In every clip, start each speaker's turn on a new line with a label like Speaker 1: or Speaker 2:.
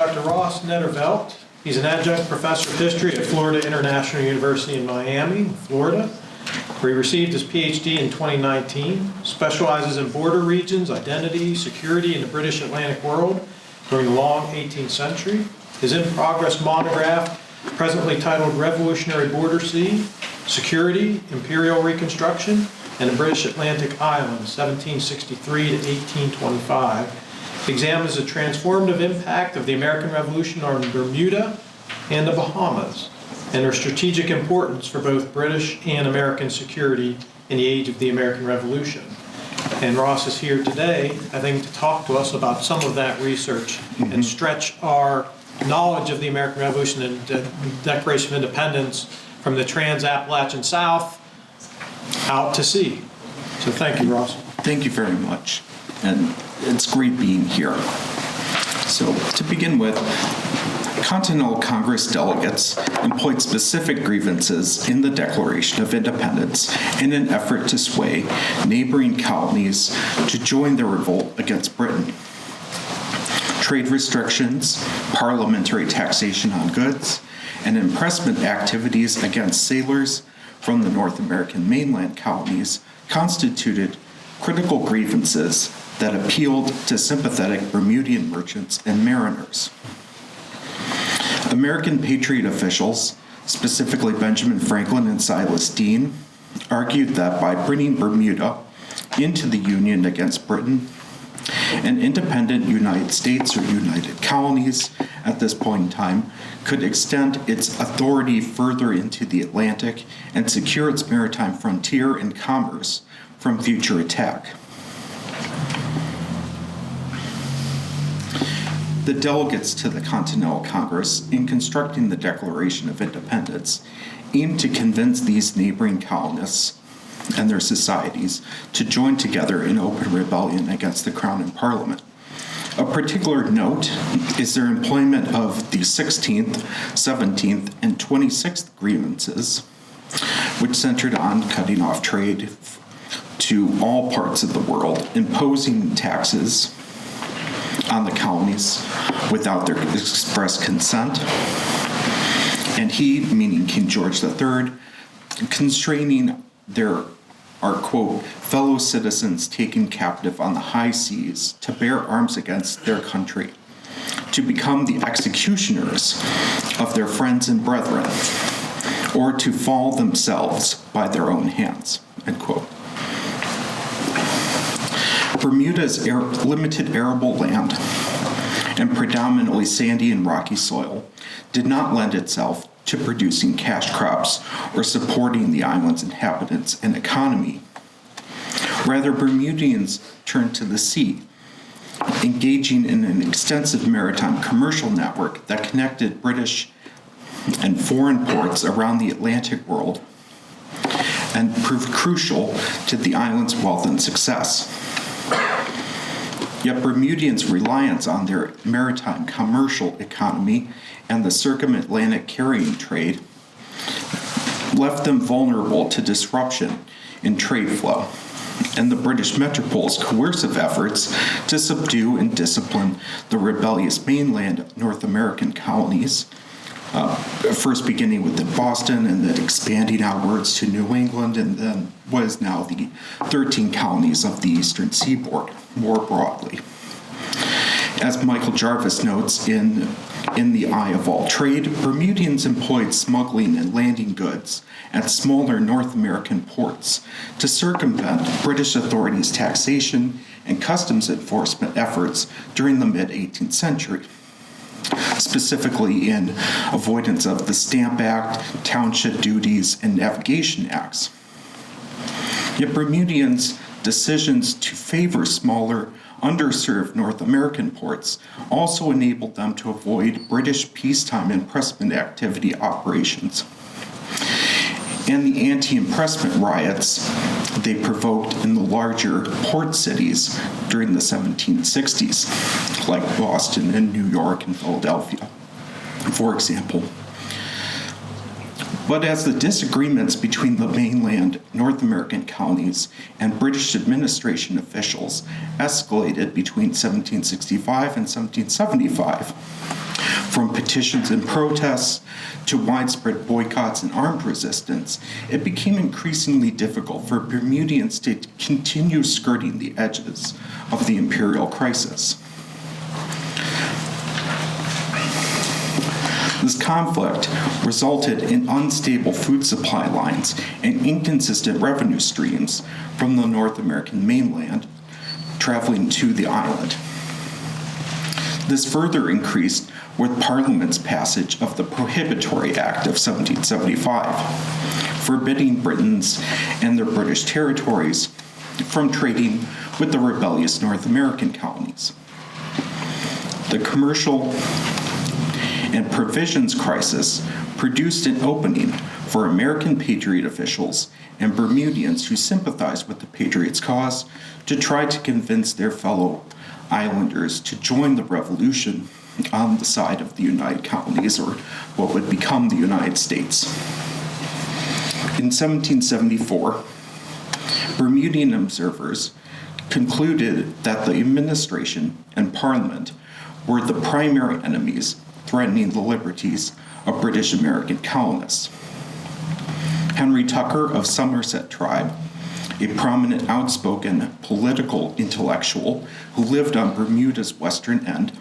Speaker 1: Dr. Ross Nedervelt. He's an adjunct professor of history at Florida International University in Miami, Florida, where he received his PhD in 2019, specializes in border regions, identity, security in the British Atlantic world during the long 18th century. His in-progress monograph, presently titled Revolutionary Border Sea, Security, Imperial Reconstruction, and the British Atlantic Islands, 1763 to 1825, examines the transformative impact of the American Revolution on Bermuda and the Bahamas, and their strategic importance for both British and American security in the age of the American Revolution. And Ross is here today, I think, to talk to us about some of that research and stretch our knowledge of the American Revolution and the Declaration of Independence from the trans-Appalachian South out to sea. So thank you, Ross.
Speaker 2: Thank you very much. And it's great being here. So to begin with, Continental Congress delegates employed specific grievances in the Declaration of Independence in an effort to sway neighboring colonies to join their revolt against Britain. Trade restrictions, parliamentary taxation on goods, and impressment activities against sailors from the North American mainland colonies constituted critical grievances that appealed to sympathetic Bermudian merchants and mariners. American Patriot officials, specifically Benjamin Franklin and Silas Deane, argued that by bringing Bermuda into the Union against Britain, an independent United States or United Colonies at this point in time could extend its authority further into the Atlantic and secure its maritime frontier and commerce from future attack. The delegates to the Continental Congress, in constructing the Declaration of Independence, aimed to convince these neighboring colonists and their societies to join together in open rebellion against the Crown and Parliament. Of particular note is their employment of the 16th, 17th, and 26th grievances, which centered on cutting off trade to all parts of the world, imposing taxes on the colonies without their express consent, and he, meaning King George III, constraining our, quote, fellow citizens taken captive on the high seas to bear arms against their country, to become the executioners of their friends and brethren, or to fall themselves by their own hands, end quote. Bermuda's limited arable land and predominantly sandy and rocky soil did not lend itself to producing cash crops or supporting the island's inhabitants and economy. Rather, Bermudians turned to the sea, engaging in an extensive maritime commercial network that connected British and foreign ports around the Atlantic world and proved crucial to the island's wealth and success. Yet Bermudians' reliance on their maritime commercial economy and the circumatlantic carrying trade left them vulnerable to disruption in trade flow, and the British metropole's coercive efforts to subdue and discipline the rebellious mainland North American colonies, first beginning with Boston and then expanding outwards to New England and then what is now the 13 colonies of the Eastern Seaboard more broadly. As Michael Jarvis notes in The Eye of All Trade, Bermudians employed smuggling and landing goods at smaller North American ports to circumvent British authorities' taxation and customs enforcement efforts during the mid-18th century, specifically in avoidance of the Stamp Act, Township Duties, and Navigation Acts. Yet Bermudians' decisions to favor smaller, underserved North American ports also enabled them to avoid British peacetime impressment activity operations and the anti-impressment riots they provoked in the larger port cities during the 1760s, like Boston and New York and Philadelphia, for example. But as the disagreements between the mainland North American colonies and British administration officials escalated between 1765 and 1775, From petitions and protests to widespread boycotts and armed resistance, it became increasingly difficult for Bermudians to continue skirting the edges of the imperial crisis. This conflict resulted in unstable food supply lines and inconsistent revenue streams from the North American mainland traveling to the island. This further increased with Parliament's passage of the Prohibitory Act of 1775, forbidding Britons and their British territories from trading with the rebellious North American colonies. The commercial and provisions crisis produced an opening for American Patriot officials and Bermudians who sympathized with the Patriots' cause to try to convince their fellow islanders to join the revolution on the side of the United Colonies, or what would become the United States. In 1774, Bermudian observers concluded that the administration and Parliament were the primary enemies threatening the liberties of British American colonists. Henry Tucker of Somerset tribe, a prominent outspoken political intellectual who lived on Bermuda's western end,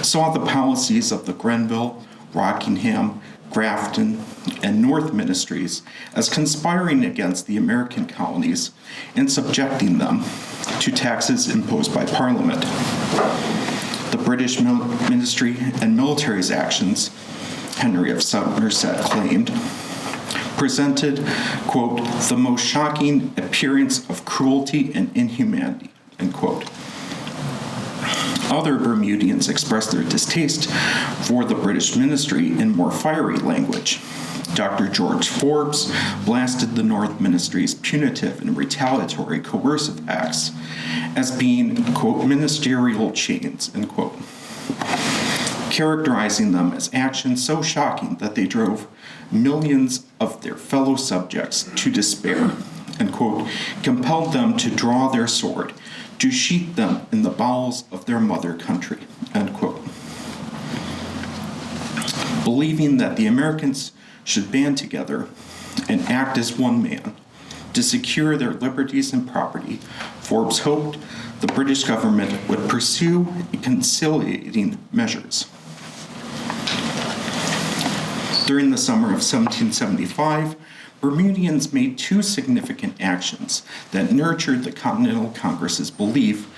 Speaker 2: saw the policies of the Grenville, Rockingham, Grafton, and North ministries as conspiring against the American colonies and subjecting them to taxes imposed by Parliament. The British ministry and military's actions, Henry of Somerset claimed, presented, quote, the most shocking appearance of cruelty and inhumanity, end quote. Other Bermudians expressed their distaste for the British ministry in more fiery language. Dr. George Forbes blasted the North Ministry's punitive and retaliatory coercive acts as being, quote, ministerial chains, end quote, characterizing them as actions so shocking that they drove millions of their fellow subjects to despair, and, quote, compelled them to draw their sword, to sheath them in the bowels of their mother country, end quote. Believing that the Americans should band together and act as one man to secure their liberties and property, Forbes hoped the British government would pursue conciliating measures. During the summer of 1775, Bermudians made two significant actions that nurtured the Continental Congress's belief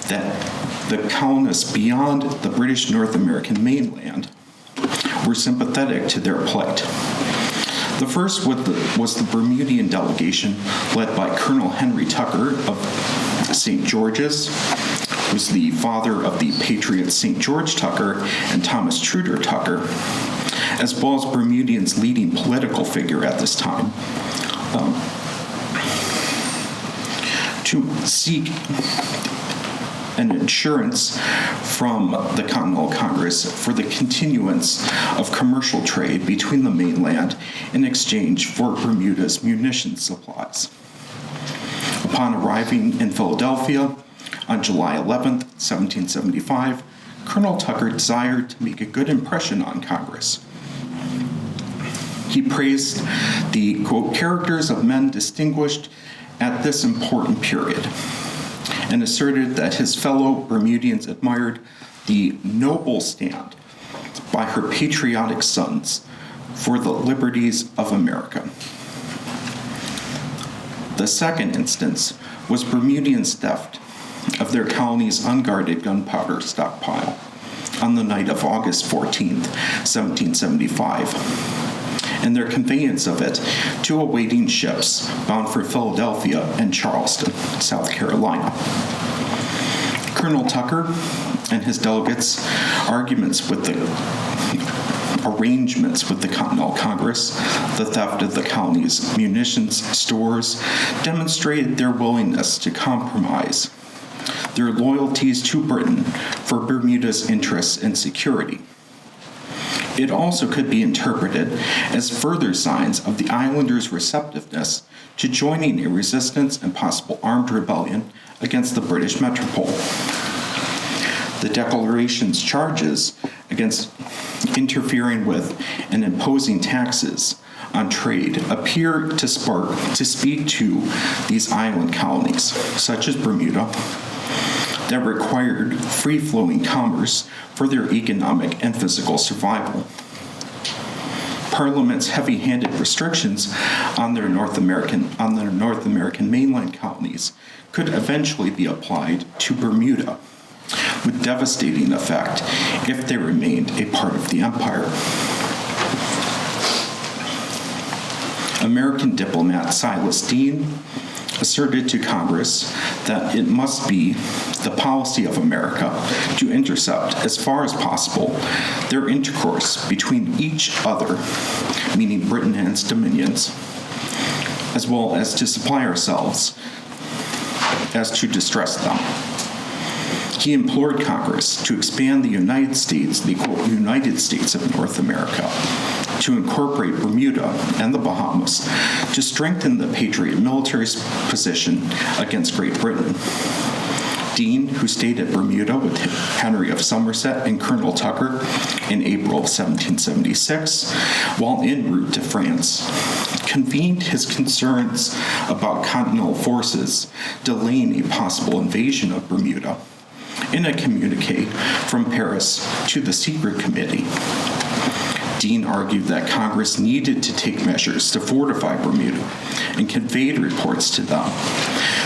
Speaker 2: that the colonists beyond the British North American mainland were sympathetic to their plight. The first was the Bermudian delegation led by Colonel Henry Tucker of St. George's, who was the father of the patriots St. George Tucker and Thomas Truder Tucker, as well as Bermudians' leading political figure at this time, to seek an assurance from the Continental Congress for the continuance of commercial trade between the mainland in exchange for Bermuda's munitions supplies. Upon arriving in Philadelphia on July 11, 1775, Colonel Tucker desired to make a good impression on Congress. He praised the, quote, characters of men distinguished at this important period, and asserted that his fellow Bermudians admired the noble stand by her patriotic sons for the liberties of America. The second instance was Bermudians' theft of their colony's unguarded gunpowder stockpile on the night of August 14, 1775, and their conveyance of it to awaiting ships bound for Philadelphia and Charleston, South Carolina. Colonel Tucker and his delegates' arrangements with the Continental Congress, the theft of the colony's munitions stores, demonstrated their willingness to compromise their loyalties to Britain for Bermuda's interests and security. It also could be interpreted as further signs of the islanders' receptiveness to joining a resistance and possible armed rebellion against the British metropole. The Declaration's charges against interfering with and imposing taxes on trade appear to speak to these island colonies, such as Bermuda, that required free-flowing commerce for their economic and physical survival. Parliament's heavy-handed restrictions on their North American mainland colonies could eventually be applied to Bermuda, with devastating effect if they remained a part of the empire. American diplomat Silas Deane asserted to Congress that it must be the policy of America to intercept, as far as possible, their intercourse between each other, meaning Britain and its dominions, as well as to supply ourselves as to distress them. He implored Congress to expand the United States, the quote, United States of North America, to incorporate Bermuda and the Bahamas to strengthen the Patriot military position against Great Britain. Deane, who stayed at Bermuda with Henry of Somerset and Colonel Tucker in April of 1776, while en route to France, convened his concerns about continental forces delaying a possible invasion of Bermuda in a communique from Paris to the Secret Committee. Deane argued that Congress needed to take measures to fortify Bermuda and conveyed reports to them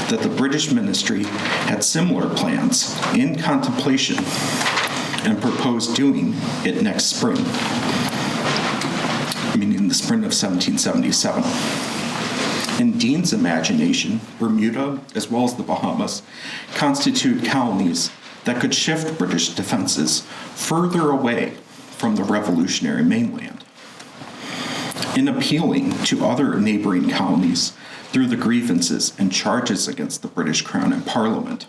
Speaker 2: that the British ministry had similar plans in contemplation and proposed doing it next spring, meaning the spring of 1777. In Deane's imagination, Bermuda, as well as the Bahamas, constitute colonies that could shift British defenses further away from the revolutionary mainland. In appealing to other neighboring colonies through the grievances and charges against the British Crown and Parliament,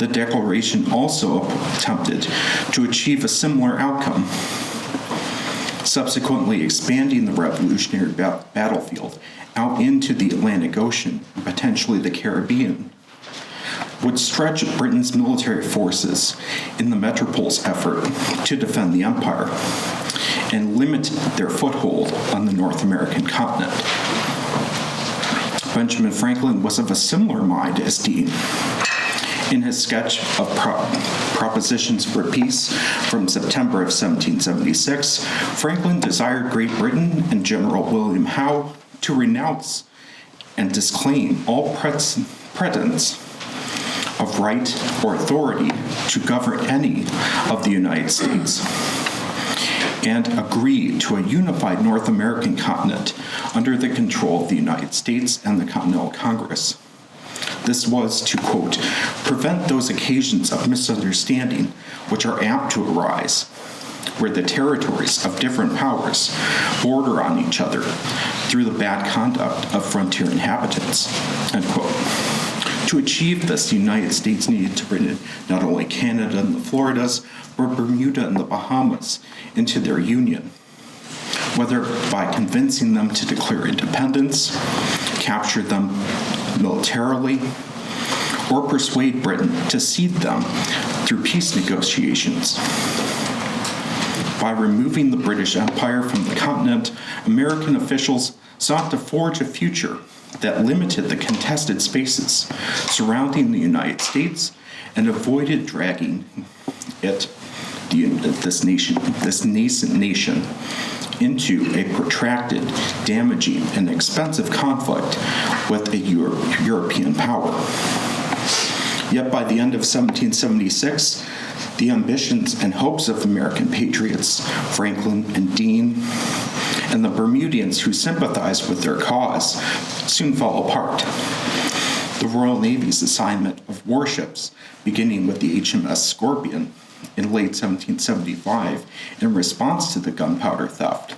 Speaker 2: the Declaration also attempted to achieve a similar outcome, subsequently expanding the revolutionary battlefield out into the Atlantic Ocean and potentially the Caribbean, would stretch Britain's military forces in the metropole's effort to defend the empire and limit their foothold on the North American continent. Benjamin Franklin was of a similar mind as Deane. In his sketch of Propositions for Peace from September of 1776, Franklin desired Great Britain and General William Howe to renounce and disclaim all pretense of right or authority to govern any of the United States, and agree to a unified North American continent under the control of the United States and the Continental Congress. This was to, quote, prevent those occasions of misunderstanding which are apt to arise, where the territories of different powers border on each other through the bad conduct of frontier inhabitants, end quote. To achieve this, the United States needed to bring in not only Canada and the Floridas, but Bermuda and the Bahamas into their union, whether by convincing them to declare independence, capture them militarily, or persuade Britain to cede them through peace negotiations. By removing the British Empire from the continent, American officials sought to forge a future that limited the contested spaces surrounding the United States and avoided dragging this nascent nation, into a protracted, damaging, and expensive conflict with a European power. Yet by the end of 1776, the ambitions and hopes of American patriots, Franklin and Deane, and the Bermudians who sympathized with their cause soon fell apart. The Royal Navy's assignment of warships, beginning with the HMS Scorpion in late 1775 in response to the gunpowder theft,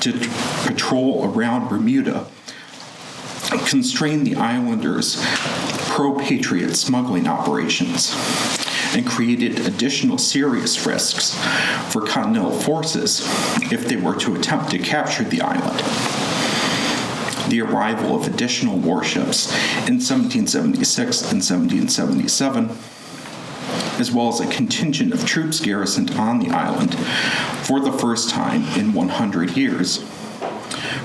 Speaker 2: to patrol around Bermuda, constrained the islanders' pro-patriot smuggling operations, and created additional serious risks for continental forces if they were to attempt to capture the island. The arrival of additional warships in 1776 and 1777 as well as a contingent of troops garrisoned on the island for the first time in 100 years,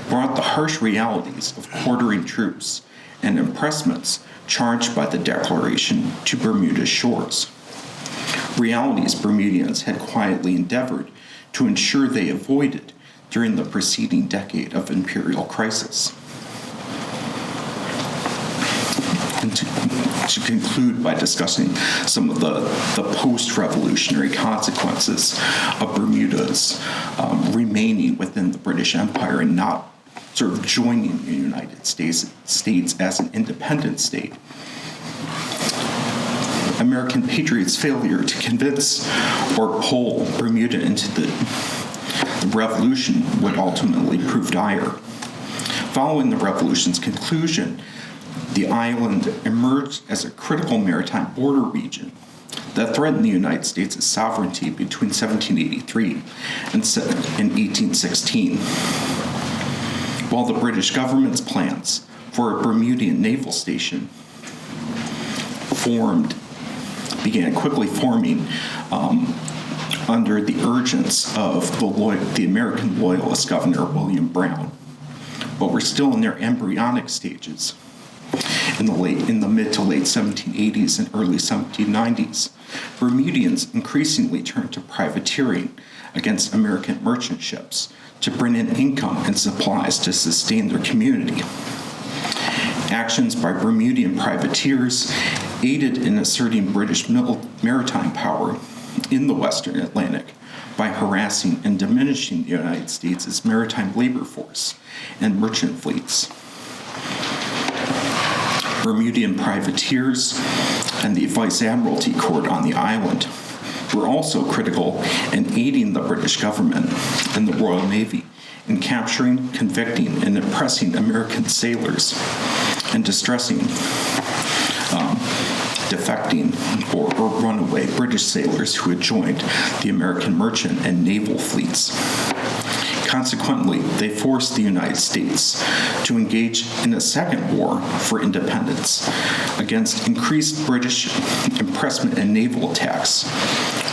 Speaker 2: brought the harsh realities of quartering troops and impressments charged by the Declaration to Bermuda's shores. Realities Bermudians had quietly endeavored to ensure they avoided during the preceding decade of imperial crisis. And to conclude by discussing some of the post-revolutionary consequences of Bermuda's remaining within the British Empire and not sort of joining the United States as an independent state. American patriots' failure to convince or pull Bermuda into the revolution would ultimately prove dire. Following the revolution's conclusion, the island emerged as a critical maritime border region that threatened the United States' sovereignty between 1783 and 1816. While the British government's plans for a Bermudian naval station began quickly forming under the urgence of the American loyalist Governor William Brown, but were still in their embryonic stages. In the mid to late 1780s and early 1790s, Bermudians increasingly turned to privateering against American merchant ships to bring in income and supplies to sustain their community. Actions by Bermudian privateers aided in asserting British maritime power in the Western Atlantic by harassing and diminishing the United States' maritime labor force and merchant fleets. Bermudian privateers and the Vice Admiralty Court on the island were also critical in aiding the British government and the Royal Navy in capturing, convicting, and impressing American sailors and distressing defecting or runaway British sailors who had joined the American merchant and naval fleets. Consequently, they forced the United States to engage in a second war for independence against increased British impressment and naval attacks,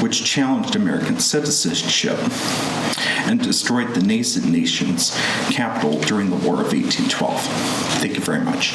Speaker 2: which challenged American citizenship and destroyed the nascent nation's capital during the War of 1812. Thank you very much.